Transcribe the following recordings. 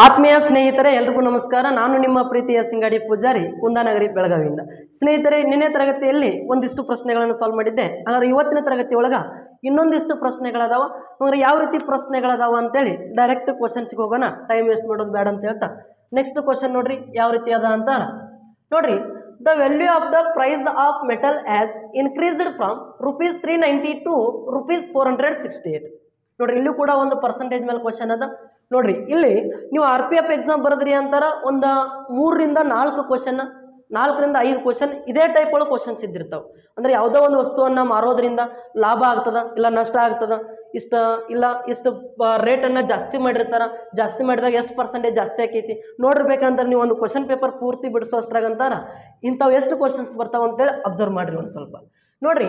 ಆತ್ಮೀಯ ಸ್ನೇಹಿತರೆ ಎಲ್ರಿಗೂ ನಮಸ್ಕಾರ. ನಾನು ನಿಮ್ಮ ಪ್ರೀತಿಯ ಸಿಂಗಾಡಿ ಪೂಜಾರಿ, ಕುಂದಾನಗರಿ, ಬೆಳಗಾವಿಯಿಂದ. ಸ್ನೇಹಿತರೆ, ನಿನ್ನೆ ತರಗತಿಯಲ್ಲಿ ಒಂದಿಷ್ಟು ಪ್ರಶ್ನೆಗಳನ್ನು ಸಾಲ್ವ್ ಮಾಡಿದ್ದೆ. ಹಾಗಾದ್ರೆ ಇವತ್ತಿನ ತರಗತಿ ಒಳಗ ಇನ್ನೊಂದಿಷ್ಟು ಪ್ರಶ್ನೆಗಳದಾವ. ಅಂದ್ರೆ ಯಾವ ರೀತಿ ಪ್ರಶ್ನೆಗಳದಾವ ಅಂತೇಳಿ ಡೈರೆಕ್ಟ್ ಕ್ವಶನ್ಸ್ಗೆ ಹೋಗೋಣ, ಟೈಮ್ ವೇಸ್ಟ್ ಮಾಡೋದು ಬೇಡ ಅಂತ ಹೇಳ್ತಾ. ನೆಕ್ಸ್ಟ್ ಕ್ವಶನ್ ನೋಡ್ರಿ ಯಾವ ರೀತಿ ಅದ ಅಂತ ನೋಡ್ರಿ. The value of the price of metal has increased from ₹390 to ₹468. ನೋಡ್ರಿ, ಇಲ್ಲೂ ಕೂಡ ಒಂದು ಪರ್ಸೆಂಟೇಜ್ ಮೇಲೆ ಕ್ವಶನ್ ಅದ. ನೋಡ್ರಿ, ಇಲ್ಲಿ ನೀವು RPF ಎಕ್ಸಾಮ್ ಬರೆದ್ರಿ ಅಂತಾರ ಒಂದು 3 ರಿಂದ 4 ಕ್ವಶನ್, 4 ರಿಂದ 5 ಕ್ವಶನ್ ಇದೇ ಟೈಪ್ ಒಳಗೆ ಕ್ವಶನ್ಸ್ ಇದ್ದಿರ್ತಾವೆ. ಅಂದ್ರೆ ಯಾವುದೋ ಒಂದು ವಸ್ತುವನ್ನ ಮಾರೋದ್ರಿಂದ ಲಾಭ ಆಗ್ತದ ಇಲ್ಲ ನಷ್ಟ ಆಗ್ತದ, ಇಷ್ಟು ರೇಟನ್ನು ಜಾಸ್ತಿ ಮಾಡಿರ್ತಾರ, ಜಾಸ್ತಿ ಮಾಡಿದಾಗ ಎಷ್ಟು ಪರ್ಸೆಂಟೇಜ್ ಜಾಸ್ತಿ ಆಕೈತಿ ನೋಡಿರ್ಬೇಕಂದ್ರೆ ನೀವು ಒಂದು ಕ್ವಶನ್ ಪೇಪರ್ ಪೂರ್ತಿ ಬಿಡಿಸೋ ಅಷ್ಟ್ರಾಗಂತಾರ ಇಂಥವು ಎಷ್ಟು ಕ್ವಶನ್ಸ್ ಬರ್ತಾವ ಅಂತೇಳಿ ಅಬ್ಸರ್ವ್ ಮಾಡ್ರಿ ಒಂದು ಸ್ವಲ್ಪ. ನೋಡ್ರಿ,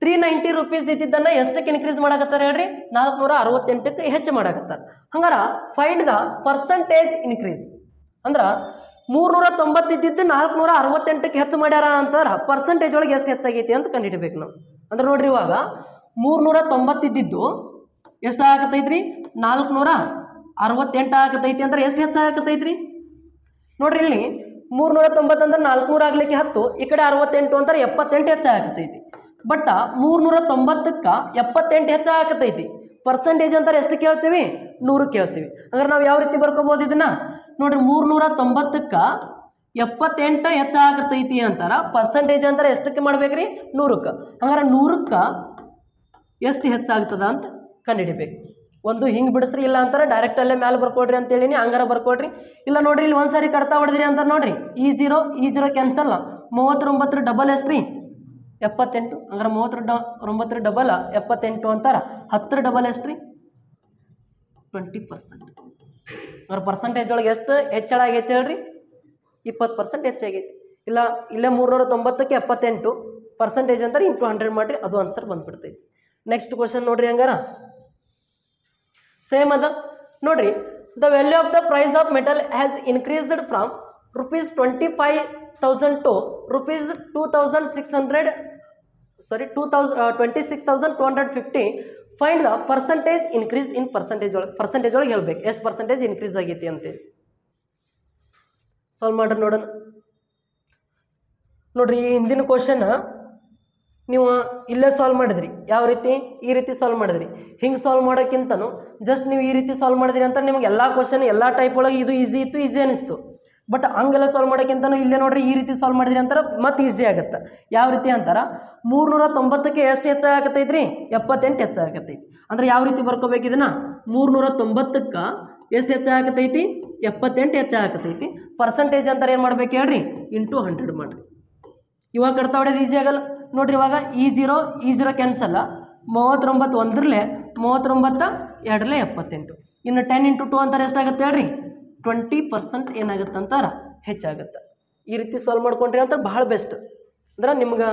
₹390 ಇದ್ದಿದ್ದನ್ನ ಎಷ್ಟಕ್ಕೆ ಇನ್ಕ್ರೀಸ್ ಮಾಡಕತ್ತಾರ ಹೇಳ್ರಿ? 468ಕ್ಕೆ ಹೆಚ್ಚು ಮಾಡಕತ್ತಾರ. ಹಂಗಾರ ಫೈಂಡ್ ದ ಪರ್ಸೆಂಟೇಜ್ ಇನ್ಕ್ರೀಸ್. ಅಂದ್ರ 390 ಇದ್ದಿದ್ದು 468ಕ್ಕೆ ಹೆಚ್ಚು ಮಾಡ್ಯಾರ ಅಂತಾರ, ಪರ್ಸೆಂಟೇಜ್ ಒಳಗೆ ಎಷ್ಟು ಹೆಚ್ಚಾಗೈತಿ ಅಂತ ಕಂಡುಹಿಡಬೇಕು ನಾವು. ಅಂದ್ರೆ ನೋಡ್ರಿ, ಇವಾಗ 390 ಇದ್ದಿದ್ದು ಎಷ್ಟು ಆಗತೈತ್ರಿ? 468 ಆಗತೈತಿ. ಅಂದ್ರೆ ಎಷ್ಟು ಹೆಚ್ಚಾಗತೈತ್ರಿ? ನೋಡ್ರಿ, ಇಲ್ಲಿ 390 ಅಂದ್ರೆ 400 ಆಗ್ಲಿಕ್ಕೆ 10, ಈ ಕಡೆ 68 ಅಂತಾರೆ 78 ಹೆಚ್ಚಾಗತೈತಿ. ಬಟ್ 390ಕ್ಕ 78 ಹೆಚ್ಚಾಗತೈತಿ. ಪರ್ಸೆಂಟೇಜ್ ಅಂತಾರೆ ಎಷ್ಟು ಕೇಳ್ತೀವಿ? 100 ಕೇಳ್ತೀವಿ. ಅಂದ್ರೆ ನಾವು ಯಾವ ರೀತಿ ಬರ್ಕೋಬಹುದು ಇದನ್ನ? ನೋಡ್ರಿ, 390ಕ್ಕ 78 ಹೆಚ್ಚಾಗತೈತಿ ಅಂತಾರ, ಪರ್ಸೆಂಟೇಜ್ ಅಂತಾರೆ ಎಷ್ಟಕ್ಕೆ ಮಾಡ್ಬೇಕ್ರಿ? 100ಕ್ಕೆ. ಹಂಗಾರೆ 100ಕ್ಕ ಎಷ್ಟು ಹೆಚ್ಚಾಗ್ತದ ಅಂತ ಕಂಡುಹಿಡಿಬೇಕು. ಒಂದು ಹಿಂಗ್ ಬಿಡಿಸ್ರಿ, ಇಲ್ಲ ಅಂತಾರೆ ಡೈರೆಕ್ಟ್ ಅಲ್ಲೇ ಮ್ಯಾಲೆ ಬರ್ಕೊಡ್ರಿ ಅಂತ ಹೇಳಿನಿ, ಹಂಗಾರ ಬರ್ಕೊಡ್ರಿ. ಇಲ್ಲ ನೋಡ್ರಿ, ಇಲ್ಲಿ ಒಂದ್ಸಾರಿ ಕಡ್ತಾ ಹೊಡೆದ್ರಿ ಅಂತ ನೋಡ್ರಿ, ಈ ಜೀರೋ ಕ್ಯಾನ್ಸಲ್. 39 ಡಬಲ್ ಎಷ್ಟ್ರಿ? 78. ಹಂಗಾರೆ 39 ಡಬಲ್ 78 ಅಂತಾರ. 10 ಡಬಲ್ ಎಷ್ಟ್ರಿ? 20%. ಅಂದ್ರೆ ಪರ್ಸೆಂಟೇಜ್ ಒಳಗೆ ಎಷ್ಟು ಹೆಚ್ಚಳ ಆಗೈತಿ ಹೇಳ್ರಿ? 20% ಹೆಚ್ಚಾಗೈತಿ. ಇಲ್ಲ ಇಲ್ಲೇ 390ಕ್ಕೆ 78 ಪರ್ಸೆಂಟೇಜ್ ಅಂತಾರೆ ಇಂಟು 100 ಮಾಡ್ರಿ, ಅದು ಆನ್ಸರ್ ಬಂದ್ಬಿಡ್ತೈತಿ. ನೆಕ್ಸ್ಟ್ ಕ್ವಶನ್ ನೋಡ್ರಿ, ಹಂಗಾರ ಸೇಮ್ ಅದ. ನೋಡ್ರಿ, the value of the price of metal has increased from ₹25,000 to ₹26,250. Find the percentage increase in percentage ಒಳಗೆ ಹೇಳ್ಬೇಕು ಎಷ್ಟು ಪರ್ಸೆಂಟೇಜ್ ಇನ್ಕ್ರೀಸ್ ಆಗೈತಿ ಅಂತೇಳಿ. ಸಾಲ್ವ್ ಮಾಡ್ರಿ ನೋಡೋಣ. ನೋಡ್ರಿ, ಈ ಹಿಂದಿನ ಕ್ವಶನ್ ನೀವು ಇಲ್ಲೇ ಸಾಲ್ವ್ ಮಾಡಿದ್ರಿ. ಯಾವ ರೀತಿ? ಈ ರೀತಿ ಸಾಲ್ವ್ ಮಾಡಿದ್ರಿ. ಹಿಂಗೆ ಸಾಲ್ವ್ ಮಾಡೋಕ್ಕಿಂತನೂ ಜಸ್ಟ್ ನೀವು ಈ ರೀತಿ ಸಾಲ್ವ್ ಮಾಡಿದ್ರಿ ಅಂತ ನಿಮ್ಗೆ ಎಲ್ಲ ಕ್ವಶನ್ ಎಲ್ಲ ಟೈಪ್ ಒಳಗೆ ಇದು ಈಸಿ ಇತ್ತು, ಈಸಿ ಅನಿಸ್ತು. ಬಟ್ ಹಂಗೆಲ್ಲ ಸಾಲ್ವ್ ಮಾಡೋಕ್ಕಿಂತನೂ ಇಲ್ಲೇ ನೋಡ್ರಿ ಈ ರೀತಿ ಸಾಲ್ವ್ ಮಾಡಿದ್ರಿ ಅಂತಾರೆ ಮತ್ತೆ ಈಸಿ ಆಗುತ್ತೆ. ಯಾವ ರೀತಿ ಅಂತಾರ? 390ಕ್ಕೆ ಎಷ್ಟು ಹೆಚ್ಚಾಗತೈತ್ರಿ? 78 ಹೆಚ್ಚಾಗತೈತಿ. ಅಂದ್ರೆ ಯಾವ ರೀತಿ ಬರ್ಕೋಬೇಕು ಇದನ್ನ? 390ಕ್ಕೆ ಎಷ್ಟು ಹೆಚ್ಚಾಗತೈತಿ? 78 ಹೆಚ್ಚಾಗತೈತಿ. ಪರ್ಸೆಂಟೇಜ್ ಅಂತಾರೆ ಏನು ಮಾಡ್ಬೇಕು ಹೇಳ್ರಿ? ಇಂಟು 100 ಮಾಡ್ರಿ. ಇವಾಗ ಕಡ್ತಾ ಹೊಡೆದು ಈಸಿ ಆಗಲ್ಲ ನೋಡ್ರಿ. ಇವಾಗ ಈ ಜೀರೋ ಕ್ಯಾನ್ಸಲ್. 39 ಒಂದ್ರಲ್ಲೇ 39 ಎರಡರಲ್ಲೇ 78. ಇನ್ನು 10 × 2 ಅಂತಾರೆ ಎಷ್ಟಾಗುತ್ತೆ ಹೇಳ್ರಿ? 20% ಏನಾಗುತ್ತೆ ಅಂತಾರ ಹೆಚ್ಚಾಗುತ್ತೆ. ಈ ರೀತಿ ಸಾಲ್ವ್ ಮಾಡ್ಕೊಂಡ್ರಿ ಅಂತ ಬಹಳ ಬೆಸ್ಟ್. ಅಂದ್ರೆ ನಿಮ್ಗೆ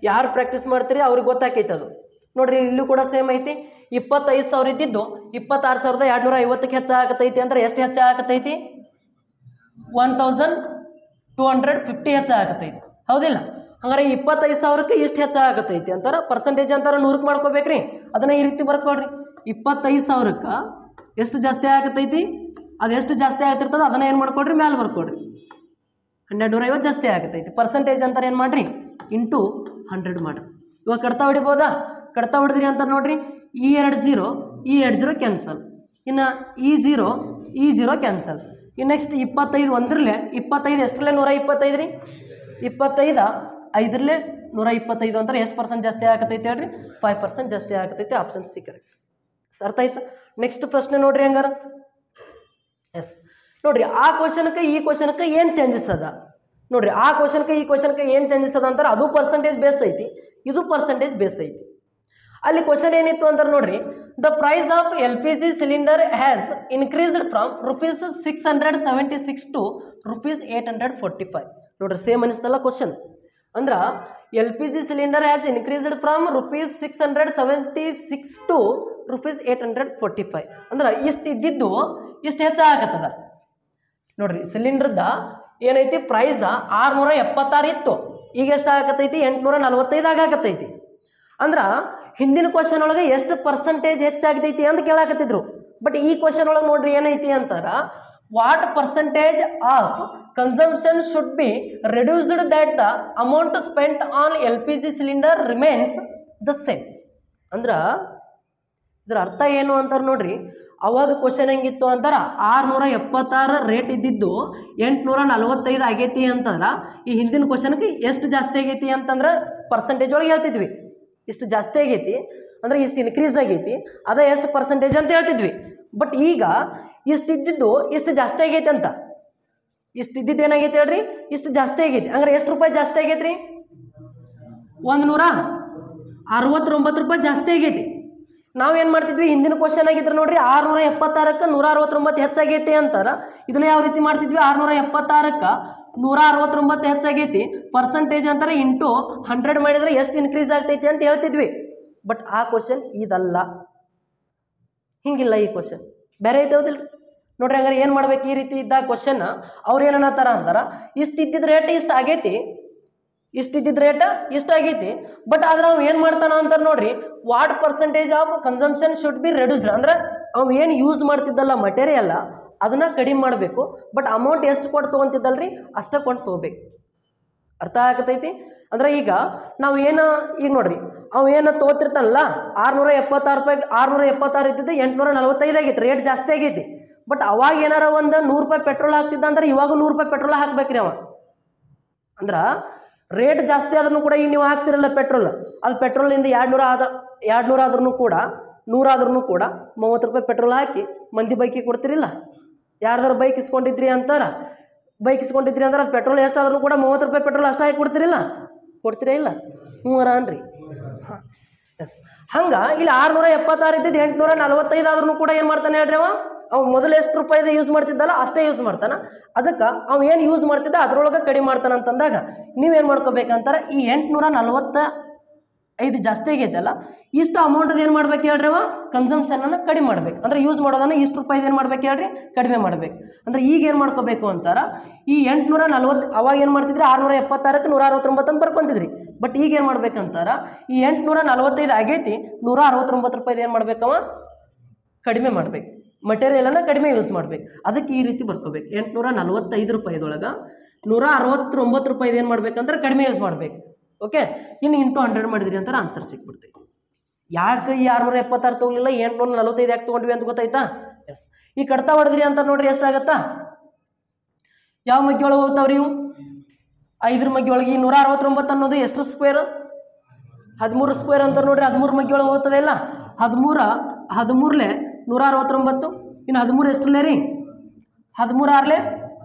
ಯಾರು ಪ್ರಾಕ್ಟೀಸ್ ಮಾಡ್ತೀರಿ ಅವ್ರಿಗೆ ಗೊತ್ತಾಕೈತೆ ಅದು. ನೋಡ್ರಿ, ಇಲ್ಲೂ ಕೂಡ ಸೇಮ್ ಐತಿ. 25,000 ಇದ್ದಿದ್ದು 26,250ಕ್ಕೆ ಹೆಚ್ಚಾಗತೈತಿ. ಅಂದ್ರೆ ಎಷ್ಟು ಹೆಚ್ಚಾಗತೈತಿ? 1,250 ಹೆಚ್ಚಾಗತೈತಿ. ಹೌದಿಲ್ಲ? ಹಂಗಾರೆ 25,000ಕ್ಕೆ ಇಷ್ಟು ಹೆಚ್ಚಾಗತೈತಿ ಅಂತಾರ. ಪರ್ಸೆಂಟೇಜ್ ಅಂತಾರ 100ಕ್ಕೆ ಮಾಡ್ಕೋಬೇಕ್ರಿ. ಅದನ್ನ ಈ ರೀತಿ ಬರ್ಕೊಡ್ರಿ. 25,000ಕ್ಕೆ ಎಷ್ಟು ಜಾಸ್ತಿ ಆಗತೈತಿ? ಅದೆಷ್ಟು ಜಾಸ್ತಿ ಆಗ್ತಿರ್ತದ ಅದನ್ನ ಏನು ಮಾಡ್ಕೊಡ್ರಿ? ಮ್ಯಾಲೆ ಬರ್ಕೊಡ್ರಿ. 1250 ಜಾಸ್ತಿ ಆಗತೈತಿ. ಪರ್ಸೆಂಟೇಜ್ ಅಂತಾರೆ ಏನು ಮಾಡ್ರಿ? ಇಂಟು 100 ಮಾಡ್ರಿ. ಇವಾಗ ಕಡ್ತಾ ಹೊಡಿಬೋದಾ? ಕಡ್ತಾ ಹೊಡೆದ್ರಿ ಅಂತ ನೋಡ್ರಿ, ಈ 2 ಜೀರೋ ಕ್ಯಾನ್ಸಲ್. ಇನ್ನು ಈ ಜೀರೋ ಕ್ಯಾನ್ಸಲ್. ಇನ್ನು ನೆಕ್ಸ್ಟ್ 25 ಒಂದ್ರಲ್ಲೇ 25 ಎಷ್ಟರಲ್ಲೇ 125 ರೀ? 25 5ರಲ್ಲೇ 125 ಅಂತಾರೆ ಎಷ್ಟು ಪರ್ಸೆಂಟ್ ಜಾಸ್ತಿ ಆಗತೈತಿ ಹೇಳ್ರಿ? 5% ಜಾಸ್ತಿ ಆಗತೈತಿ. Option C correct. ಅರ್ಥ ಆಯ್ತಾ? ನೆಕ್ಸ್ಟ್ ಪ್ರಶ್ನೆ ನೋಡ್ರಿ ಹಂಗಾರ. ಎಸ್, ನೋಡ್ರಿ, ಆ ಕ್ವಶನ್ಕ್ಕೆ ಈ ಕ್ವಶನ್ಕ್ಕೆ ಏನು ಚೇಂಜಸ್ ಅದ ನೋಡ್ರಿ. ಆ ಕ್ವಶನ್ಕ್ಕೆ ಈ ಕ್ವಶನ್ಕ್ಕೆ ಏನು ಚೇಂಜಸ್ ಅದ ಅಂತಾರೆ ಅದು ಪರ್ಸೆಂಟೇಜ್ ಬೇಸ್ ಐತಿ, ಇದು ಪರ್ಸೆಂಟೇಜ್ ಬೇಸ್ ಐತಿ. ಅಲ್ಲಿ ಕ್ವಶನ್ ಏನಿತ್ತು ಅಂದ್ರೆ ನೋಡ್ರಿ, the price of LPG cylinder has increased from ₹676 to ₹845. ನೋಡ್ರಿ, ಸೇಮ್ ಅನಿಸ್ತಲ್ಲ ಕ್ವಶನ್. ಅಂದ್ರೆ LPG cylinder has increased from ₹676 to ₹845. ಅಂದ್ರೆ ಇಷ್ಟು ಇದ್ದಿದ್ದು ಇಷ್ಟು ಹೆಚ್ಚಾಗತ್ತದ ನೋಡ್ರಿ. ಸಿಲಿಂಡರ್ದ ಏನೈತಿ ಪ್ರೈಸ್ 676 ಇತ್ತು, ಈಗ ಎಷ್ಟು ಆಗತೈತಿ? 845 ಆಗತೈತಿ. ಅಂದ್ರ ಹಿಂದಿನ ಕ್ವಶನ್ ಒಳಗೆ ಎಷ್ಟು ಪರ್ಸೆಂಟೇಜ್ ಹೆಚ್ಚಾಗತೈತಿ ಅಂತ ಕೇಳಾಕತ್ತಿದ್ರು. ಬಟ್ ಈ ಕ್ವಶನ್ ಒಳಗೆ ನೋಡ್ರಿ ಏನೈತಿ ಅಂತಾರ, what percentage of consumption should be reduced that the amount spent on LPG cylinder remains the same. ಅಂದ್ರ ಇದ್ರ ಅರ್ಥ ಏನು ಅಂತಾರ ನೋಡ್ರಿ, ಅವಾಗ ಕ್ವಶನ್ ಹೆಂಗಿತ್ತು ಅಂತಾರ 676 ರೇಟ್ ಇದ್ದಿದ್ದು 845 ಆಗೈತಿ ಅಂತಾರ. ಈ ಹಿಂದಿನ ಕ್ವಶನ್ಗೆ ಎಷ್ಟು ಜಾಸ್ತಿ ಆಗೈತಿ ಅಂತಂದ್ರೆ ಪರ್ಸೆಂಟೇಜ್ ಒಳಗೆ ಹೇಳ್ತಿದ್ವಿ, ಇಷ್ಟು ಜಾಸ್ತಿ ಆಗೈತಿ ಅಂದ್ರೆ ಇಷ್ಟು ಇನ್ಕ್ರೀಸ್ ಆಗೈತಿ, ಅದ ಎಷ್ಟು ಪರ್ಸೆಂಟೇಜ್ ಅಂತ ಹೇಳ್ತಿದ್ವಿ. ಬಟ್ ಈಗ ಇಷ್ಟು ಇದ್ದಿದ್ದು ಇಷ್ಟು ಜಾಸ್ತಿ ಆಗೈತಿ ಅಂತ, ಇಷ್ಟು ಇದ್ದಿದ್ದು ಏನಾಗೈತಿ ಹೇಳ್ರಿ, ಇಷ್ಟು ಜಾಸ್ತಿ ಆಗೈತಿ. ಅಂದ್ರೆ ಎಷ್ಟು ರೂಪಾಯಿ ಜಾಸ್ತಿ ಆಗೈತ್ರಿ? 169 ರೂಪಾಯಿ ಜಾಸ್ತಿ ಆಗೈತಿ. ನಾವೇನು ಮಾಡ್ತಿದ್ವಿ, ಹಿಂದಿನ ಕ್ವಶನ್ ಆಗಿದ್ರೆ ನೋಡ್ರಿ 676ಕ್ಕೆ 169 ಹೆಚ್ಚಾಗೈತಿ ಅಂತಾರ. ಇದನ್ನ ಯಾವ ರೀತಿ ಮಾಡ್ತಿದ್ವಿ, 676ಕ್ಕೆ 169 ಹೆಚ್ಚಾಗೈತಿ ಪರ್ಸೆಂಟೇಜ್ ಅಂತಾರೆ ಇಂಟು 100 ಮಾಡಿದ್ರೆ ಎಷ್ಟು ಇನ್ಕ್ರೀಸ್ ಆಗ್ತೈತಿ ಅಂತ ಹೇಳ್ತಿದ್ವಿ. ಬಟ್ ಆ ಕ್ವಶನ್ ಇದಲ್ಲ, ಹಿಂಗಿಲ್ಲ. ಈ ಕ್ವಶನ್ ಬೇರೆ ಐತೆ ಹೌದಿಲ್ರಿ ನೋಡ್ರಿ. ಹಂಗಾರೆ ಏನು ಮಾಡ್ಬೇಕು, ಈ ರೀತಿ ಇದ್ದ ಕ್ವಶನ್ ಅವ್ರು ಏನನ್ನತ್ತಾರ ಅಂತಾರ, ಇಷ್ಟು ಇದ್ದಿದ್ದ ರೇಟ್ ಇಷ್ಟು ಆಗೈತಿ, ಇಷ್ಟು ಇದ್ದಿದ್ದ ರೇಟ್ ಇಷ್ಟು ಆಗೈತಿ. ಬಟ್ ಆದ್ರೆ ನಾವು ಏನು ಮಾಡ್ತಾನ ಅಂತಾರೆ ನೋಡ್ರಿ, what percentage of consumption should be reduced. ಅಂದ್ರೆ ಅವು ಏನು ಯೂಸ್ ಮಾಡ್ತಿದ್ದಲ್ಲ ಮಟೀರಿಯಲ್ ಅದನ್ನ ಕಡಿಮೆ ಮಾಡಬೇಕು. ಬಟ್ ಅಮೌಂಟ್ ಎಷ್ಟು ಕೊಟ್ಟು ತೊಗೊಂತಿದ್ದಲ್ರಿ ಅಷ್ಟೇ ಕೊಟ್ಟು ತೊಗೋಬೇಕು. ಅರ್ಥ ಆಗತೈತಿ? ಅಂದ್ರೆ ಈಗ ನಾವು ಏನು ಈಗ ನೋಡ್ರಿ, ಅವು ಏನು ತೊಗೋತಿರ್ತಾನಲ್ಲ 676 ರೂಪಾಯಿ, 676 ಇದ್ದಿದ್ದು 845 ಆಗೈತಿ, ರೇಟ್ ಜಾಸ್ತಿ ಆಗೈತಿ. ಬಟ್ ಅವಾಗ ಏನಾರ ಒಂದು 100 ರೂಪಾಯಿ ಪೆಟ್ರೋಲ್ ಹಾಕ್ತಿದ್ದ ಅಂದ್ರೆ ಇವಾಗ 100 ರೂಪಾಯಿ ಪೆಟ್ರೋಲ್ ಹಾಕ್ಬೇಕ್ರಿ ಅವ. ಅಂದ್ರ ರೇಟ್ ಜಾಸ್ತಿ ಆದ್ರೂ ಕೂಡ ಈಗ ನೀವು ಹಾಕ್ತಿರಲ್ಲ ಪೆಟ್ರೋಲ್, ಅದು ಪೆಟ್ರೋಲಿಂದ 200 ಆದ್ರೂ ಕೂಡ 100 ಆದ್ರೂ ಕೂಡ 30 ರೂಪಾಯಿ ಪೆಟ್ರೋಲ್ ಹಾಕಿ ಮಂದಿ ಬೈಕಿಗೆ ಕೊಡ್ತಿರಿಲ್ಲ. ಯಾರ್ದಾರು ಬೈಕ್ ಇಸ್ಕೊಂಡಿದ್ರಿ ಅಂತಾರ, ಬೈಕ್ ಇಸ್ಕೊಂಡಿದ್ರಿ ಅಂದ್ರೆ ಅದು ಪೆಟ್ರೋಲ್ ಎಷ್ಟಾದ್ರೂ ಕೂಡ 30 ರೂಪಾಯಿ ಪೆಟ್ರೋಲ್ ಅಷ್ಟು ಹಾಕಿ ಕೊಡ್ತಿರಿಲ್ಲ, ಕೊಡ್ತೀರಾ ಇಲ್ಲ? ಅನ್ರಿ. ಹಾಂ ಎಸ್. ಹಂಗೆ ಇಲ್ಲಿ 676 ಇದ್ದಿದ್ದು 845 ಆದ್ರೂ ಕೂಡ ಏನು ಮಾಡ್ತಾನೆ ಹೇಳ್ರಿ ಅವ ಮೊದಲು ಎಷ್ಟು ರೂಪಾಯಿದ ಯೂಸ್ ಮಾಡ್ತಿದ್ದಲ್ಲ ಅಷ್ಟೇ ಯೂಸ್ ಮಾಡ್ತಾನ. ಅದಕ್ಕೆ ಅವ ಏನು ಯೂಸ್ ಮಾಡ್ತಿದ್ದ ಅದ್ರೊಳಗೆ ಕಡಿಮೆ ಮಾಡ್ತಾನ ಅಂತಂದಾಗ ನೀವೇನು ಮಾಡ್ಕೋಬೇಕಂತಾರೆ, ಈ 845 ಜಾಸ್ತಿ ಆಗೈತಲ್ಲ ಇಷ್ಟು ಅಮೌಂಟ್ ಏನು ಮಾಡ್ಬೇಕು ಹೇಳ್ರಿ ಕನ್ಸಂಪ್ಷನನ್ನು ಕಡಿಮೆ ಮಾಡ್ಬೇಕು. ಅಂದ್ರೆ ಯೂಸ್ ಮಾಡೋದನ್ನ ಇಷ್ಟು ರೂಪಾಯಿದು ಏನು ಮಾಡ್ಬೇಕು ಹೇಳ್ರಿ ಕಡಿಮೆ ಮಾಡ್ಬೇಕು. ಅಂದ್ರೆ ಈಗ ಏನು ಮಾಡ್ಕೋಬೇಕು ಅಂತಾರ, ಈ 840 ಅವಾಗ ಏನು ಮಾಡ್ತಿದ್ರಿ 676ಕ್ಕೆ 169 ಅಂತ ಬರ್ಕೊಂತಿದ್ರಿ. ಬಟ್ ಈಗ ಏನು ಮಾಡ್ಬೇಕಂತಾರ, ಈ 845 ಆಗೈತಿ 169 ರೂಪಾಯಿದು ಏನು ಮಾಡ್ಬೇಕವ ಕಡಿಮೆ ಮಾಡ್ಬೇಕು, ಮಟೀರಿಯಲನ್ನು ಕಡಿಮೆ ಯೂಸ್ ಮಾಡ್ಬೇಕು. ಅದಕ್ಕೆ ಈ ರೀತಿ ಬರ್ಕೋಬೇಕು, 845 ರೂಪಾಯಿದೊಳಗೆ 169 ರೂಪಾಯಿದು ಏನು ಮಾಡ್ಬೇಕಂದ್ರೆ ಕಡಿಮೆ ಯೂಸ್ ಮಾಡ್ಬೇಕು. ಓಕೆ, ಇನ್ನು ಇಂಟು 100 ಮಾಡಿದ್ರಿ ಅಂತಾರೆ ಆನ್ಸರ್ ಸಿಕ್ಬಿಡ್ತೈತಿ. ಯಾಕೆ ಈ 676 ತೊಗೊಲಿಲ್ಲ 845 ಯಾಕೆ ತೊಗೊಂಡ್ವಿ ಅಂತ ಗೊತ್ತಾಯ್ತಾ? ಎಸ್. ಈ ಕಡ್ತಾ ಹೊಡೆದ್ರಿ ಅಂತ ನೋಡ್ರಿ ಎಷ್ಟಾಗತ್ತಾ, ಯಾವ ಮಗ್ಗಿ ಒಳಗೆ ಹೋಗ್ತಾವ್ರಿ ಇವು 5 ಮಗ್ಗಿ ಒಳಗೆ. ಈ 169 ಅನ್ನೋದು ಎಷ್ಟು ಸ್ಕ್ವೇರ್? 13 ಸ್ಕ್ವೇರ್ ಅಂತ ನೋಡ್ರಿ. 13 ಮಗ್ಗಿ ಒಳಗೆ ಹೋಗ್ತದೆ ಇಲ್ಲ, 13 169. ಇನ್ನು 13 ಎಷ್ಟರಲ್ಲೇ ರೀ 13 6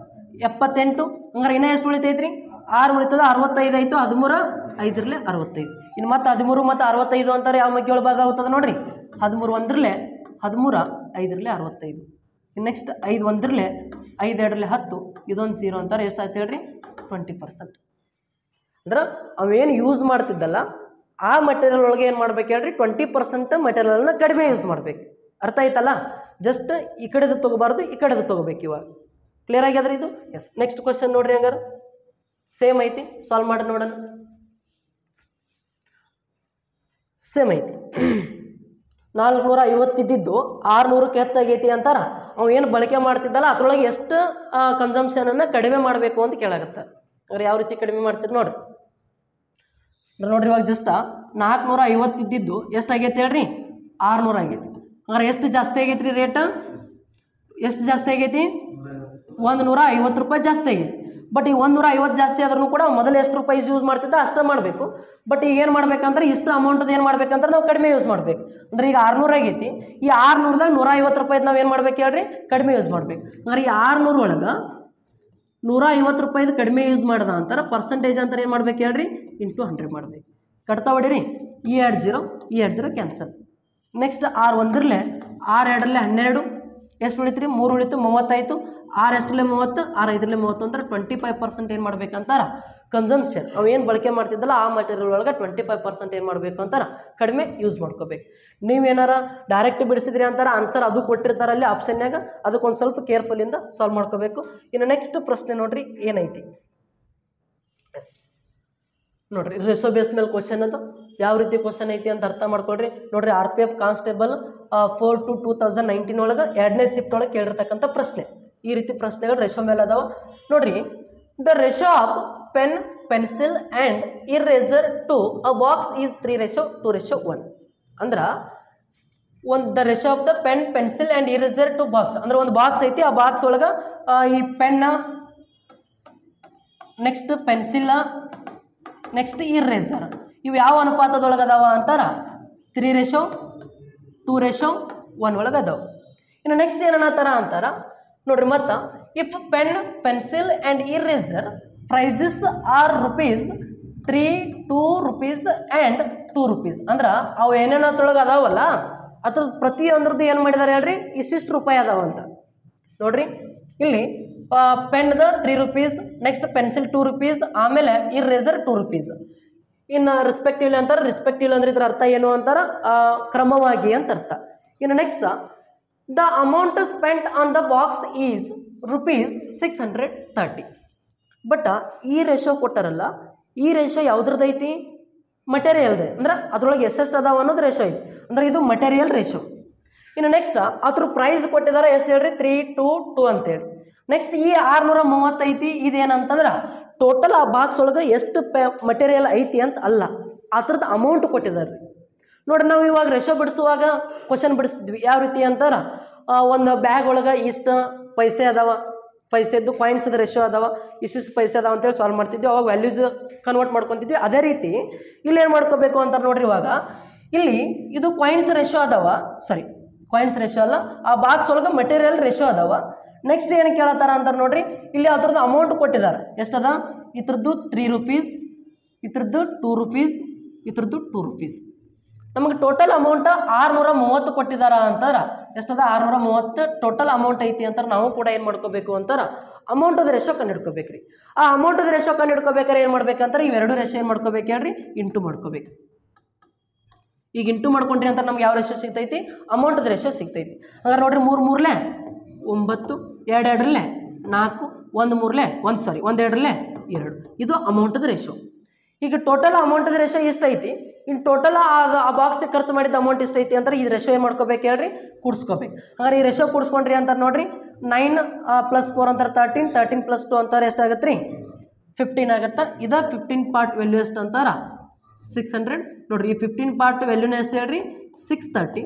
78. ಹಂಗಾರೆ ಇನ್ನೂ ಎಷ್ಟು ಉಳಿತೈತ್ರಿ 6 ಉಳಿತದ, 65 ಆಯಿತು. 13 5 65. ಇನ್ನು ಮತ್ತೆ 13 ಮತ್ತು 65 ಅಂತಾರೆ ಯಾವ ಮಗ್ಗಿ ಒಳಗೆ ಭಾಗ ಆಗ್ತದೆ ನೋಡ್ರಿ, 13 1 13 5 65. ಇನ್ನು ನೆಕ್ಸ್ಟ್ 5 1 5 2 10. ಇದೊಂದು 0 ಅಂತಾರೆ. ಎಷ್ಟು ಆಯ್ತು ಹೇಳ್ರಿ 20%. ಅಂದ್ರೆ ಅವೇನು ಯೂಸ್ ಮಾಡ್ತಿದ್ದಲ್ಲ ಆ ಮಟೀರಿಯಲ್ ಒಳಗೆ ಏನು ಮಾಡ್ಬೇಕು ಹೇಳ್ರಿ 20% ಮಟೀರಿಯಲ್ನ ಕಡಿಮೆ ಯೂಸ್ ಮಾಡ್ಬೇಕು. ಅರ್ಥ ಆಯ್ತಲ್ಲ? ಜಸ್ಟ್ ಈ ಕಡೆದು ತೊಗೋಬಾರ್ದು, ಈ ಕಡೆದು ತೊಗೋಬೇಕು. ಇವಾಗ ಕ್ಲಿಯರ್ ಆಗ್ಯಾದ್ರಿ ಇದು? ಎಸ್. ನೆಕ್ಸ್ಟ್ ಕ್ವಶನ್ ನೋಡ್ರಿ, ಹಂಗಾರೆ ಸೇಮ್ ಐತಿ, ಸಾಲ್ವ್ ಮಾಡಿ ನೋಡೋಣ. ಸೇಮ್ ಐತಿ. 450 ಇದ್ದಿದ್ದು 600ಕ್ಕೆ ಹೆಚ್ಚಾಗೈತಿ ಅಂತಾರ. ಅವ ಏನು ಬಳಕೆ ಮಾಡ್ತಿದ್ದಲ್ಲ ಅದ್ರೊಳಗೆ ಎಷ್ಟು ಕನ್ಸಂಪ್ಷನನ್ನು ಕಡಿಮೆ ಮಾಡಬೇಕು ಅಂತ ಕೇಳಾಗತ್ತೆ. ಅವ್ರು ಯಾವ ರೀತಿ ಕಡಿಮೆ ಮಾಡ್ತೀರಿ ನೋಡ್ರಿ. ನೋಡ್ರಿ ಇವಾಗ ಜಸ್ಟ್ 450 ಇದ್ದಿದ್ದು ಎಷ್ಟಾಗೈತಿ ಹೇಳ್ರಿ 600 ಆಗೈತಿ. ಹಂಗಾರೆ ಎಷ್ಟು ಜಾಸ್ತಿ ಆಗೈತಿ ರೀ ರೇಟ್? ಎಷ್ಟು ಜಾಸ್ತಿ ಆಗೈತಿ? 150 ರೂಪಾಯಿ ಜಾಸ್ತಿ ಆಗೈತಿ. ಬಟ್ ಈ 150 ಜಾಸ್ತಿ ಆದ್ರೂ ಕೂಡ ಮೊದಲು ಎಷ್ಟು ರೂಪಾಯಿ ಯೂಸ್ ಮಾಡ್ತಿದ್ದ ಅಷ್ಟೇ ಮಾಡಬೇಕು. ಬಟ್ ಈಗ ಏನು ಮಾಡ್ಬೇಕಂದ್ರೆ ಇಷ್ಟು ಅಮೌಂಟ್ ಏನು ಮಾಡ್ಬೇಕಂದ್ರೆ ನಾವು ಕಡಿಮೆ ಯೂಸ್ ಮಾಡ್ಬೇಕು. ಅಂದ್ರೆ ಈಗ 600 ಆಗೈತಿ, ಈ 600ದಾಗ 150 ರೂಪಾಯಿದು ನಾವು ಏನು ಮಾಡ್ಬೇಕು ಹೇಳ್ರಿ ಕಡಿಮೆ ಯೂಸ್ ಮಾಡ್ಬೇಕು. ಅಂದ್ರೆ ಈ 600 ಒಳಗೆ 150 ರೂಪಾಯಿದು ಕಡಿಮೆ ಯೂಸ್ ಮಾಡ್ದ ಅಂತಾರೆ ಪರ್ಸೆಂಟೇಜ್ ಅಂತಾರೆ ಏನು ಮಾಡ್ಬೇಕು ಹೇಳ್ರಿ ಇಂಟು 100 ಮಾಡ್ಬೇಕು. ಕಟ್ತಾ ಹೊಡಿರಿ, ಈ 2 0 ಕ್ಯಾನ್ಸಲ್. ನೆಕ್ಸ್ಟ್ 6 1 6 2 12. ಎಷ್ಟು ಉಳಿತು ರೀ 3 ಉಳಿತು 30 ಆಯಿತು. 6 ಎಷ್ಟರಲ್ಲೇ 30, 6 5 30 ಅಂದ್ರೆ 25% ಏನು ಮಾಡ್ಬೇಕಂತಾರ ಕನ್ಸಂಪ್ಷನ್. ಅವೇನು ಬಳಕೆ ಮಾಡ್ತಿದ್ದಲ್ಲ ಆ ಮಟೀರಿಯಲ್ ಒಳಗೆ 25% ಏನು ಮಾಡಬೇಕು ಅಂತಾರ ಕಡಿಮೆ ಯೂಸ್ ಮಾಡ್ಕೋಬೇಕು. ನೀವೇನಾರ ಡೈರೆಕ್ಟ್ ಬಿಡಿಸಿದ್ರಿ ಅಂತಾರ ಆನ್ಸರ್ ಅದು ಕೊಟ್ಟಿರ್ತಾರಲ್ಲಿ ಆಪ್ಷನ್ಯಾಗ, ಅದಕ್ಕೊಂದು ಸ್ವಲ್ಪ ಕೇರ್ಫುಲ್ಲಿಂದ ಸಾಲ್ವ್ ಮಾಡ್ಕೋಬೇಕು. ಇನ್ನು ನೆಕ್ಸ್ಟ್ ಪ್ರಶ್ನೆ ನೋಡ್ರಿ ಏನೈತಿ. ಎಸ್ ನೋಡ್ರಿ ರೇಷೋ ಬೇಸ್ ಮೇಲೆ ಕ್ವಶನ್ ಅದು ಯಾವ ರೀತಿ ಕ್ವಶನ್ ಐತಿ ಅಂತ ಅರ್ಥ ಮಾಡ್ಕೊಳ್ರಿ. ನೋಡ್ರಿ RPF ಕಾನ್ಸ್ಟೇಬಲ್ 4 to 2019 ಒಳಗೆ 2ನೇ ಶಿಫ್ಟ್ ಒಳಗೆ ಕೇಳಿರ್ತಕ್ಕಂಥ ಪ್ರಶ್ನೆ. ಈ ರೀತಿ ಪ್ರಶ್ನೆಗಳು ರೇಷೋ ಮೇಲೆ ಅದಾವ ನೋಡ್ರಿ. The ratio of pen, pencil and eraser to a box is 3:2:1. ಅಂದ್ರೆ the ratio of the pen, pencil and eraser to box ಅಂದ್ರೆ ಒಂದು ಬಾಕ್ಸ್ ಐತಿ, ಆ ಬಾಕ್ಸ್ ಒಳಗೆ ಈ ಪೆನ್ನ, ನೆಕ್ಸ್ಟ್ ಪೆನ್ಸಿಲ್, ನೆಕ್ಸ್ಟ್ ಇರೇಸರ್ ಇವು ಯಾವ ಅನುಪಾತದೊಳಗೆ ಅದಾವ ಅಂತಾರ 3:2:1 ಒಳಗೆ ಅದಾವ. ಇನ್ನು ನೆಕ್ಸ್ಟ್ ಏನನ್ನತ್ತಾರ ಅಂತಾರ ನೋಡ್ರಿ. ಮತ್ತು if pen, pencil and eraser prices are ₹3, ₹2 and ₹2 ಅಂದ್ರೆ ಅವು ಏನೇನತ್ರೊಳಗೆ ಅದಾವಲ್ಲ ಅದ್ರ ಪ್ರತಿಯೊಂದ್ರದ್ದು ಏನು ಮಾಡಿದಾರೆ ಹೇಳ್ರಿ, ಇಷ್ಟಿಷ್ಟು ರೂಪಾಯಿ ಅದಾವ ಅಂತ ನೋಡ್ರಿ. ಇಲ್ಲಿ ಪೆನ್ದ ₹3, ನೆಕ್ಸ್ಟ್ ಪೆನ್ಸಿಲ್ ₹2, ಆಮೇಲೆ ಇರೇಸರ್ ₹2. ಇನ್ನು ರೆಸ್ಪೆಕ್ಟಿವ್ಲಿ ಅಂತಾರೆ. ರೆಸ್ಪೆಕ್ಟಿವ್ಲಿ ಅಂದ್ರೆ ಇದ್ರ ಅರ್ಥ ಏನು ಅಂತಾರ, ಕ್ರಮವಾಗಿ ಅಂತ ಅರ್ಥ. ಇನ್ನು next the amount spent on the box is ₹630. But ಈ ರೇಷೋ ಕೊಟ್ಟಾರಲ್ಲ, ಈ ರೇಷೋ ಯಾವ್ದ್ರದ್ದೈತಿ, ಮಟೀರಿಯಲ್ದೆ ಅಂದ್ರೆ ಅದ್ರೊಳಗೆ ಎಷ್ಟೆಷ್ಟು ಅದಾವ ಅನ್ನೋದು ರೇಷೋ ಐತಿ, ಅಂದ್ರೆ ಇದು ಮಟೀರಿಯಲ್ ರೇಷೋ. ಇನ್ನು ನೆಕ್ಸ್ಟ್ ಅದ್ರ ಪ್ರೈಸ್ ಕೊಟ್ಟಿದ್ದಾರೆ ಎಷ್ಟು ಹೇಳ್ರಿ, 3:2:2 ಅಂತೇಳಿ. ನೆಕ್ಸ್ಟ್ ಈ 630 ಐತಿ, ಇದೇನಂತಂದ್ರೆ ಟೋಟಲ್ ಆ ಬಾಕ್ಸ್ ಒಳಗೆ ಎಷ್ಟು ಮಟೀರಿಯಲ್ ಐತಿ ಅಂತ ಅಲ್ಲ, ಅದ್ರದ್ದು ಅಮೌಂಟ್ ಕೊಟ್ಟಿದ್ದಾರೆ ನೋಡ್ರಿ. ನಾವು ಇವಾಗ ರೇಷೋ ಬಿಡಿಸುವಾಗ ಕ್ವಶನ್ ಬಿಡಿಸ್ತಿದ್ವಿ ಯಾವ ರೀತಿ ಅಂತಾರ, ಒಂದು ಬ್ಯಾಗ್ ಒಳಗೆ ಇಷ್ಟು ಪೈಸೆ ಅದಾವ, ಪೈಸೆದ್ದು ಕಾಯಿನ್ಸ್ದು ರೇಷೋ ಅದಾವ, ಇಷ್ಟಿಷ್ಟು ಪೈಸೆ ಅದಾವ ಅಂತೇಳಿ ಸಾಲ್ವ್ ಮಾಡ್ತಿದ್ವಿ, ಅವಾಗ ವ್ಯಾಲ್ಯೂಸ್ ಕನ್ವರ್ಟ್ ಮಾಡ್ಕೊತಿದ್ವಿ. ಅದೇ ರೀತಿ ಇಲ್ಲಿ ಏನು ಮಾಡ್ಕೋಬೇಕು ಅಂತಾರೆ ನೋಡ್ರಿ. ಇವಾಗ ಇಲ್ಲಿ ಇದು ಕಾಯಿನ್ಸ್ ರೇಷೋ ಅದಾವ, ಸಾರಿ ಕಾಯಿನ್ಸ್ ರೇಷೋ ಅಲ್ಲ, ಆ ಬಾಕ್ಸ್ ಒಳಗೆ ಮಟೀರಿಯಲ್ ರೇಷೋ ಅದಾವ. ನೆಕ್ಸ್ಟ್ ಏನು ಕೇಳತ್ತಾರ ಅಂತಾರೆ ನೋಡ್ರಿ, ಇಲ್ಲಿ ಅದ್ರದ್ದು ಅಮೌಂಟ್ ಕೊಟ್ಟಿದ್ದಾರೆ ಎಷ್ಟದ, ಇದ್ರದ್ದು ₹3, ಇದ್ರದ್ದು ₹2, ಇದ್ರದ್ದು ₹2. ನಮಗೆ ಟೋಟಲ್ ಅಮೌಂಟ್ 630 ಕೊಟ್ಟಿದ್ದಾರ ಅಂತಾರ. ಎಷ್ಟದ 630 ಟೋಟಲ್ ಅಮೌಂಟ್ ಐತಿ ಅಂತಾರೆ. ನಾವು ಕೂಡ ಏನು ಮಾಡ್ಕೋಬೇಕು ಅಂತಾರ, ಅಮೌಂಟದ ರೇಷೋ ಕಂಡುಹಿಡ್ಕೋಬೇಕ್ರಿ. ಆ ಅಮೌಂಟದ ರೇಷೋ ಕಂಡುಹಿಡ್ಕೋಬೇಕಾರೆ ಏನು ಮಾಡ್ಬೇಕಂತಾರೆ, ಇವೆರಡು ರೇಷೋ ಏನು ಮಾಡ್ಕೋಬೇಕು ಹೇಳ್ರಿ, ಇಂಟು ಮಾಡ್ಕೋಬೇಕು. ಈಗ ಇಂಟು ಮಾಡ್ಕೊಂಡ್ರಿ ಅಂತ ನಮ್ಗೆ ಯಾವ ರೇಷೋ ಸಿಗ್ತೈತಿ, ಅಮೌಂಟದ ರೇಷೋ ಸಿಗ್ತೈತಿ. ಹಾಗಾದ್ರೆ ನೋಡ್ರಿ 3 3 9, 2 2 4, 1 3 1 ಸಾರಿ 1 2 2 ಇದು ಅಮೌಂಟದ ರೇಷೋ. ಈಗ ಟೋಟಲ್ ಅಮೌಂಟದ ರೇಷೋ ಎಷ್ಟೈತಿ, ಇನ್ನು ಟೋಟಲ್ ಆ ಬಾಕ್ಸಿಗೆ ಖರ್ಚು ಮಾಡಿದ ಅಮೌಂಟ್ ಎಷ್ಟೈತಿ ಅಂತಾರೆ, ಈ ರೇಷೋ ಏನು ಮಾಡ್ಕೋಬೇಕು ಹೇಳ್ರಿ, ಕೂಡಿಸ್ಕೋಬೇಕು. ಹಾಗಾದ್ರೆ ಈ ರೇಷೋ ಕೂಡಿಸ್ಕೊಂಡ್ರಿ ಅಂತಾರೆ ನೋಡ್ರಿ, 9 + 4 ಅಂತಾರೆ 13, 13 + 2 ಅಂತಾರೆ ಎಷ್ಟಾಗತ್ತೆ ರೀ, 15 ಆಗುತ್ತೆ. ಇದು 15 ಪಾರ್ಟ್ ವ್ಯಾಲ್ಯೂ ಎಷ್ಟು ಅಂತಾರ 600 ನೋಡ್ರಿ. ಈ 15 ಪಾರ್ಟ್ ವ್ಯಾಲ್ಯೂನ ಎಷ್ಟು ಹೇಳ್ರಿ, 630.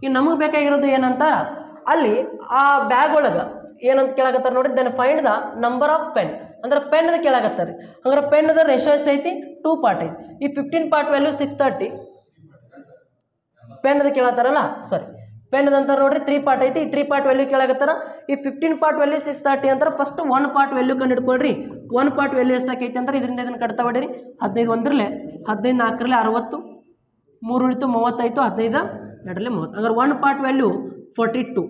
ಇನ್ನು ನಮಗೆ ಬೇಕಾಗಿರೋದು ಏನಂತ, ಅಲ್ಲಿ ಆ ಬ್ಯಾಗ್ ಒಳಗೆ ಏನಂತ ಕೇಳಾಕತ್ತಾರೆ ನೋಡ್ರಿ, then find the number of pen ಅಂದ್ರೆ ಪೆನ್ದ ಕೇಳಾಕತ್ತಾರೆ. ಹಂಗಾರೆ ಪೆನ್ದ ರೇಷೋ ಎಷ್ಟೈತಿ, 2 ಪಾರ್ಟ್ ಐತಿ. ಈ 15 ಪಾರ್ಟ್ ವ್ಯಾಲ್ಯೂ 630, ಪೆನ್ದ ಕೇಳತ್ತಾರಲ್ಲ ಸಾರಿ ಪೆನ್ದ ಅಂತಾರೆ ನೋಡ್ರಿ 3 ಪಾರ್ಟ್ ಐತಿ. ಈ 3 ಪಾರ್ಟ್ ವ್ಯಾಲ್ಯೂ ಕೇಳಾಕತ್ತಾರ. ಈ 15 ಪಾರ್ಟ್ ವ್ಯಾಲ್ಯೂ 630 ಅಂತಾರೆ. ಫಸ್ಟ್ 1 ಪಾರ್ಟ್ ವ್ಯಾಲ್ಯೂ ಕಂಡು ಹಿಡ್ಕೊಳ್ರಿ. 1 ಪಾರ್ಟ್ ವ್ಯಾಲ್ಯೂ ಎಷ್ಟಾಕೈತಿ ಅಂತಾರೆ, ಇದರಿಂದ ಇದನ್ನು ಕಟ್ತಾ ಹೊಡೀರಿ. 15 1 15 4 60, 3 ಉಳಿತು 35, 15 2 30. ಹಂಗಾರೆ 1 ಪಾರ್ಟ್ ವ್ಯಾಲ್ಯೂ 42.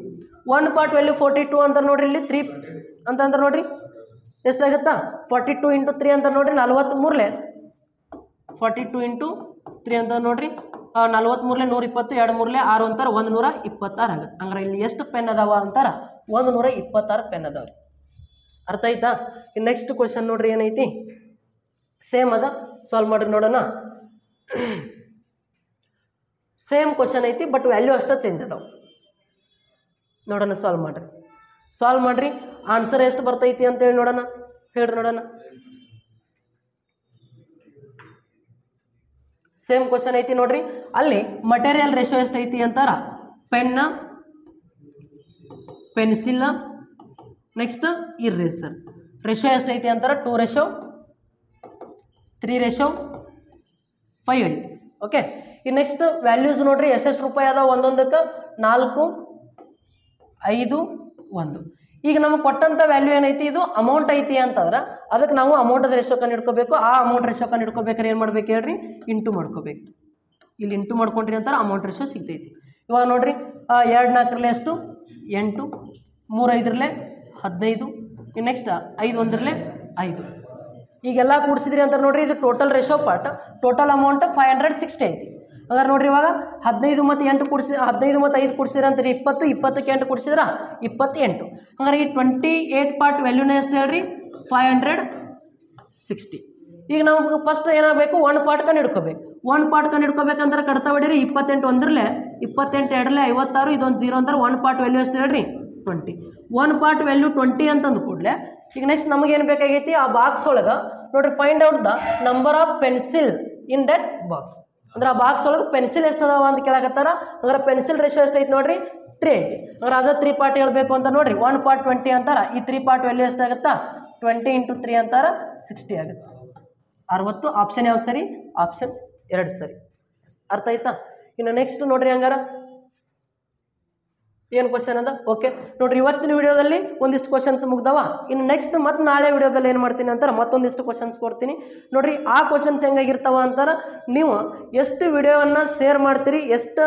1 ಪಾರ್ಟ್ ವ್ಯಾಲ್ಯೂ 42 ಅಂತ ನೋಡ್ರಿ. ಇಲ್ಲಿ 3 ಅಂತಂದ್ರೆ ನೋಡ್ರಿ ಎಷ್ಟಾಗುತ್ತಾ, 42 × 3 ಅಂತ ನೋಡ್ರಿ 43. 42 × 3 ಅಂತ ನೋಡ್ರಿ 43 120, 2 3 6 ಅಂತಾರೆ 126 ಆಗುತ್ತೆ. ಹಂಗಾರೆ ಇಲ್ಲಿ ಎಷ್ಟು ಪೆನ್ ಅದಾವ ಅಂತಾರ, 126 ಪೆನ್ ಅದಾವ್ರಿ. ಅರ್ಥ ಆಯ್ತಾ. ಇನ್ನು ನೆಕ್ಸ್ಟ್ ಕ್ವಶನ್ ನೋಡ್ರಿ ಏನೈತಿ, ಸೇಮ್ ಅದ, ಸಾಲ್ವ್ ಮಾಡ್ರಿ ನೋಡೋಣ. ಸೇಮ್ ಕ್ವಶನ್ ಐತಿ ಬಟ್ ವ್ಯಾಲ್ಯೂ ಅಷ್ಟೇ ಚೇಂಜ್ ಅದಾವ. ನೋಡೋಣ, ಸಾಲ್ವ್ ಮಾಡ್ರಿ ಆನ್ಸರ್ ಎಷ್ಟು ಬರ್ತೈತಿ ಅಂತೇಳಿ ನೋಡೋಣ, ಹೇಳ್ರಿ ನೋಡೋಣ. ಸೇಮ್ ಕ್ವಶನ್ ಐತಿ ನೋಡ್ರಿ. ಅಲ್ಲಿ ಮಟೀರಿಯಲ್ ರೇಷೋ ಎಷ್ಟೈತಿ ಅಂತಾರ, ಪೆನ್ನ, ಪೆನ್ಸಿಲ್, ನೆಕ್ಸ್ಟ್ ಇರೇಸರ್ ರೇಷೋ ಎಷ್ಟೈತಿ ಅಂತಾರ 2:3:5 ಐತಿ. ಓಕೆ. ಈ ನೆಕ್ಸ್ಟ್ ವ್ಯಾಲ್ಯೂಸ್ ನೋಡ್ರಿ, ಎಷ್ಟೆಷ್ಟು ರೂಪಾಯಿ ಅದಾವ ಒಂದೊಂದಕ್ಕೆ, 4, 5, 1. ಈಗ ನಮಗೆ ಕೊಟ್ಟಂಥ ವ್ಯಾಲ್ಯೂ ಏನೈತಿ, ಇದು ಅಮೌಂಟ್ ಐತಿ ಅಂತಂದ್ರೆ ಅದಕ್ಕೆ ನಾವು ಅಮೌಂಟದ ರೇಷೋ ಕಂಡು ಹಿಡ್ಕೋಬೇಕು. ಆ ಅಮೌಂಟ್ ರೇಷೋ ಕಂಡು ಹಿಡ್ಕೋಬೇಕಾದ್ರೆ ಏನು ಮಾಡ್ಬೇಕು ಹೇಳ್ರಿ, ಇಂಟು ಮಾಡ್ಕೋಬೇಕು. ಇಲ್ಲಿ ಇಂಟು ಮಾಡ್ಕೊಂಡ್ರಿ ಅಂತಾರೆ ಅಮೌಂಟ್ ರೇಷೋ ಸಿಗ್ತೈತಿ. ಇವಾಗ ನೋಡ್ರಿ 2 4 ಎಷ್ಟು 8, 3 5 15, ನೆಕ್ಸ್ಟ್ 5 1 5. ಈಗೆಲ್ಲ ಕೂಡಿಸಿದ್ರಿ ಅಂತಾರೆ ನೋಡ್ರಿ, ಇದು total ratio part. Total amount 560 ಐತಿ. ಹಾಗಾದ್ರೆ ನೋಡ್ರಿ ಇವಾಗ 15 ಮತ್ತು 8 ಕೂಡಿಸಿ 15 ಮತ್ತು 5 ಕೂಡಿಸಿದ್ರೆ ಅಂತೀರಿ 20, 20ಕ್ಕೆ 8 ಕೂಡಿಸಿದ್ರೆ 28. ಹಾಗಾದ್ರೆ ಈ 28 ಪಾರ್ಟ್ ವ್ಯಾಲ್ಯೂನ ಎಷ್ಟು ಹೇಳ್ರಿ, 560. ಈಗ ನಮ್ಗೆ ಫಸ್ಟ್ ಏನಾಗಬೇಕು, 1 ಪಾರ್ಟ್ ಕಂಡು ಹಿಡ್ಕೋಬೇಕು. 1 ಪಾರ್ಟ್ ಕಂಡು ಹಿಡ್ಕೋಬೇಕಂದ್ರೆ ಕಡ್ತಾ ಹೊಡೀರಿ 28 ಒಂದ್ರಲ್ಲೇ 28 ಎರಡರಲ್ಲೇ 56 ಇದೊಂದು 0 ಅಂದ್ರೆ 1 ಪಾರ್ಟ್ ವ್ಯಾಲ್ಯೂ ಎಷ್ಟು ಹೇಳ್ರಿ 20 1 ಪಾರ್ಟ್ ವ್ಯಾಲ್ಯೂ 20 ಅಂತಂದು ಕೂಡಲೇ ಈಗ ನೆಕ್ಸ್ಟ್ ನಮಗೇನು ಬೇಕಾಗೈತಿ ಆ ಬಾಕ್ಸ್ ಒಳಗೆ ನೋಡ್ರಿ find out the number of pencil in that box ಅಂದ್ರೆ ಆ ಬಾಕ್ಸ್ ಒಳಗೆ ಪೆನ್ಸಿಲ್ ಎಷ್ಟು ಅದಾವ ಅಂತ ಕೇಳಕತ್ತಾರ ಅಂದ್ರೆ ಪೆನ್ಸಿಲ್ ರೇಷಿಯೋ ಎಷ್ಟೈತಿ ನೋಡ್ರಿ 3 ಐತಿ ಅಂದ್ರೆ ಅದ 3 ಪಾರ್ಟ್ ಹೇಳ್ಬೇಕು ಅಂತ ನೋಡ್ರಿ 1 ಪಾರ್ಟ್ 20 ಅಂತಾರ ಈ 3 ಪಾರ್ಟ್ ವ್ಯಾಲ್ಯೂ ಎಷ್ಟಾಗುತ್ತಾ 20 × 3 ಅಂತಾರ 60 ಆಗುತ್ತೆ 60 ಆಪ್ಷನ್ ಯಾವ ಸರಿ ಆಪ್ಷನ್ 2 ಸರಿ ಅರ್ಥ ಆಯ್ತಾ ಇನ್ನು ನೆಕ್ಸ್ಟ್ ನೋಡ್ರಿ ಹಂಗಾರ ಏನು ಕ್ವಶನ್ ಅದ ಓಕೆ ನೋಡ್ರಿ ಇವತ್ತಿನ ವಿಡಿಯೋದಲ್ಲಿ ಒಂದಿಷ್ಟು ಕ್ವಶನ್ಸ್ ಮುಗ್ದವ ಇನ್ನು ನೆಕ್ಸ್ಟ್ ಮತ್ತೆ ನಾಳೆ ವಿಡಿಯೋದಲ್ಲಿ ಏನು ಮಾಡ್ತೀನಿ ಅಂತಾರೆ ಮತ್ತೊಂದಿಷ್ಟು ಕ್ವಶನ್ಸ್ ಕೊಡ್ತೀನಿ ನೋಡ್ರಿ ಆ ಕ್ವಶನ್ಸ್ ಹೆಂಗಾಗಿರ್ತಾವ ಅಂತಾರೆ ನೀವು ಎಷ್ಟು ವಿಡಿಯೋವನ್ನು ಶೇರ್ ಮಾಡ್ತೀರಿ ಎಷ್ಟು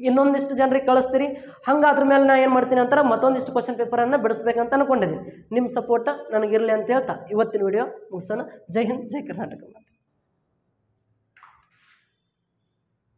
ಇನ್ನೊಂದಿಷ್ಟು ಜನರಿಗೆ ಕಳಿಸ್ತೀರಿ ಹಂಗೆ ಅದ್ರ ಮೇಲೆ ನಾ ಏನು ಮಾಡ್ತೀನಿ ಅಂತಾರೆ ಮತ್ತೊಂದಿಷ್ಟು ಕ್ವಶನ್ ಪೇಪರನ್ನು ಬಿಡಿಸ್ಬೇಕಂತ ಅನ್ಕೊಂಡಿದ್ದೀನಿ ನಿಮ್ಮ ಸಪೋರ್ಟ್ ನನಗಿರಲಿ ಅಂತ ಹೇಳ್ತಾ ಇವತ್ತಿನ ವಿಡಿಯೋ ಮುಗಿಸೋಣ ಜೈ ಹಿಂದ್ ಜೈ ಕರ್ನಾಟಕ